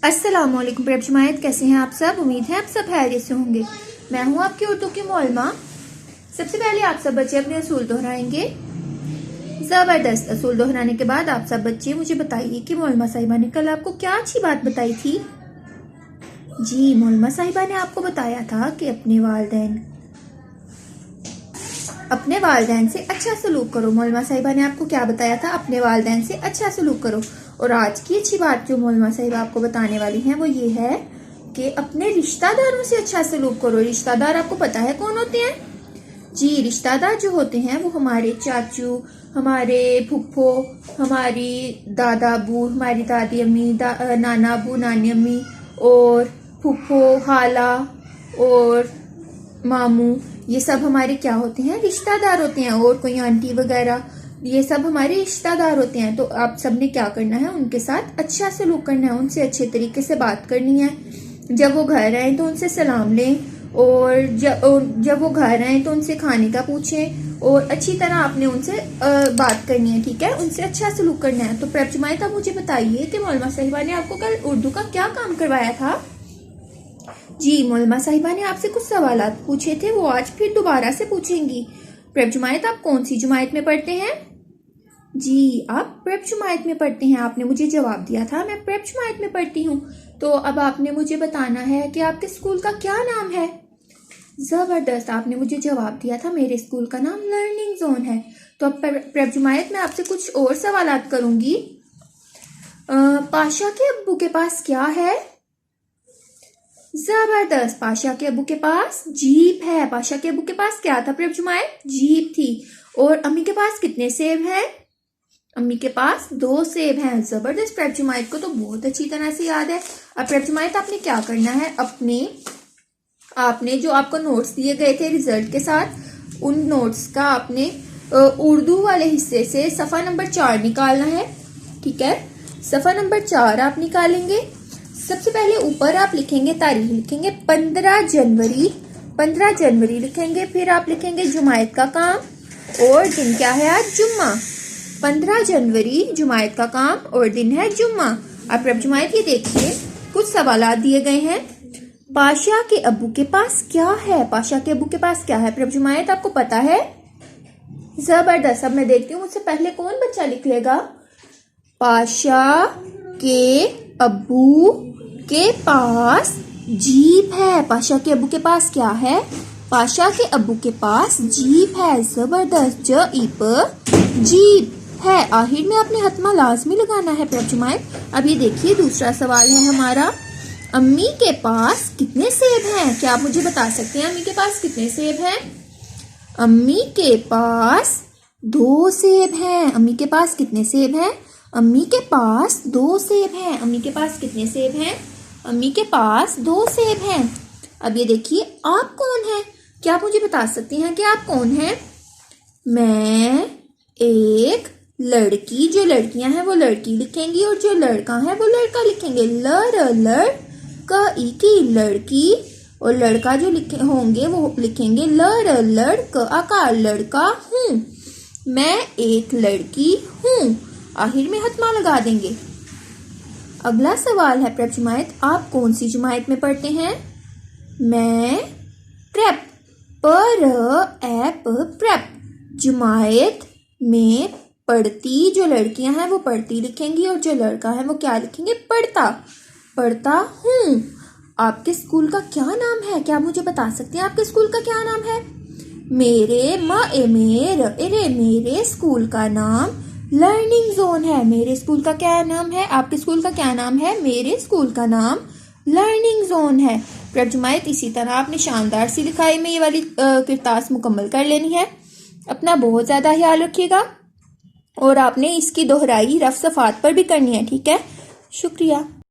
अस्सलामुअलैकुम प्रेप जमायत, कैसे हैं आप सब। उम्मीद है आप सब खैरियत से होंगे। मैं हूं आपकी उर्दू की मौलमा। सबसे पहले आप सब बच्चे अपने असूल दोहराएंगे। जबरदस्त। असूल दोहराने के बाद आप सब बच्चे मुझे बताइए कि मौलमा साहिबा ने कल आपको क्या अच्छी बात बताई थी। जी, मौलमा साहिबा ने आपको बताया था कि अपने वालिदैन से अच्छा सलूक करो। मौलमा साहिबा ने आपको क्या बताया था? अपने वालिदैन से अच्छा सलूक करो। और आज की अच्छी बात जो मौलमा साहिबा आपको बताने वाली हैं वो ये है कि अपने रिश्तेदारों से अच्छा सलूक करो। रिश्तेदार आपको पता है कौन होते हैं? जी, रिश्तेदार जो होते हैं वो हमारे चाचू, हमारे फुफ्फो, हमारी दादा अबू, हमारी दादी अम्मी, नाना अबू, नानी अम्मी और फुफ्फो, खाला और मामू, ये सब हमारे क्या होते हैं? रिश्तेदार होते हैं। और कोई आंटी वगैरह, ये सब हमारे रिश्तेदार होते हैं। तो आप सबने क्या करना है? उनके साथ अच्छा सलूक करना है, उनसे अच्छे तरीके से बात करनी है। जब वो घर आए तो उनसे सलाम लें, और जब वो घर आए तो उनसे खाने का पूछें, और अच्छी तरह आपने उनसे बात करनी है, ठीक है? उनसे अच्छा सलूक करना है। तो प्रेप जमायत, आप मुझे बताइए कि मौलमा साहिबा ने आपको कल उर्दू का क्या काम करवाया था? जी, मौलमा साहिबा ने आपसे कुछ सवालात पूछे थे, वो आज फिर दोबारा से पूछेंगी। प्रेप जमायत, आप कौन सी जमायत में पढ़ते हैं? जी, आप प्रेप जमायत में पढ़ते हैं। आपने मुझे जवाब दिया था मैं प्रेप जमायत में पढ़ती हूँ। तो अब आपने मुझे बताना है कि आपके स्कूल का क्या नाम है। जबरदस्त, आपने मुझे जवाब दिया था मेरे स्कूल का नाम लर्निंग जोन है। तो अब प्रेप जमायत में आपसे कुछ और सवालात करूंगी। पाशा के अब्बू के पास क्या है? जबरदस्त, पाशा के अब्बू के पास जीप है। पाशा के अब्बू के पास क्या था प्रेप जमायत? जीप थी। और अम्मी के पास कितने सेब हैं? अम्मी के पास 2 सेब हैं। जबरदस्त, प्रेप जमायत को तो बहुत अच्छी तरह से याद है। अब प्रेप जमायत, आपने क्या करना है? आपने जो आपको नोट्स दिए गए थे रिजल्ट के साथ, उन नोट्स का आपने उर्दू वाले हिस्से से सफा नंबर 4 निकालना है, ठीक है? सफा नंबर 4 आप निकालेंगे। सबसे पहले ऊपर आप लिखेंगे, तारीख लिखेंगे 15 जनवरी। 15 जनवरी लिखेंगे। फिर आप लिखेंगे जुमायत का काम, और दिन क्या है आज? जुम्मा। 15 जनवरी जुमायत का काम और दिन है जुम्मा। अब प्रेप जमायत, ये देखिए कुछ सवालात दिए गए हैं। पाशा के अब्बू के पास क्या है? पाशा के अब्बू के पास क्या है प्रेप जमायत, आपको पता है? जबरदस्त। अब मैं देखती हूँ मुझसे पहले कौन बच्चा लिख लेगा। पाशा के अब्बू के पास जीप है। पाशा के अब्बू के पास क्या है? पाशा के अब्बू के पास जीप है। जबरदस्त, जीप है। आखिर में आपने हतमा लाजमी लगाना है प्रेप जमायत। अब ये देखिए दूसरा सवाल है हमारा। अम्मी के पास कितने सेब हैं? क्या आप मुझे बता सकते हैं अम्मी के पास कितने सेब हैं? अम्मी के पास 2 सेब हैं। अम्मी के पास कितने सेब हैं? अम्मी के पास 2 सेब हैं। अम्मी के पास कितने सेब हैं? अम्मी के पास 2 सेब हैं। अब ये देखिए, आप कौन हैं? क्या आप मुझे बता सकते हैं कि आप कौन हैं? मैं एक लड़की, जो लड़कियां हैं वो लड़की लिखेंगी, और जो लड़का है वो लड़का लिखेंगे। की लड़की, और लड़का जो लिखे होंगे वो लिखेंगे आकार लड़का हूँ। मैं एक लड़की हूँ। आखिर में हतमा लगा देंगे। अगला सवाल है प्रेप जमायत, आप कौन सी जमायत में पढ़ते हैं? मैं प्रेप, प्रेप जमायत में पढ़ती, जो लड़कियां हैं वो पढ़ती लिखेंगी, और जो लड़का है वो क्या लिखेंगे? पढ़ता हूँ। आपके स्कूल का क्या नाम है? क्या मुझे बता सकते हैं आपके स्कूल का क्या नाम है? मेरे स्कूल का नाम लर्निंग जोन है। मेरे स्कूल का क्या नाम है? आपके स्कूल का क्या नाम है? मेरे स्कूल का नाम लर्निंग जोन है। प्रेप जमायत, इसी तरह आपने शानदार सी लिखाई में ये वाली किरतास मुकम्मल कर लेनी है। अपना बहुत ज्यादा ख्याल रखिएगा, और आपने इसकी दोहराई रफ सफात पर भी करनी है, ठीक है? शुक्रिया।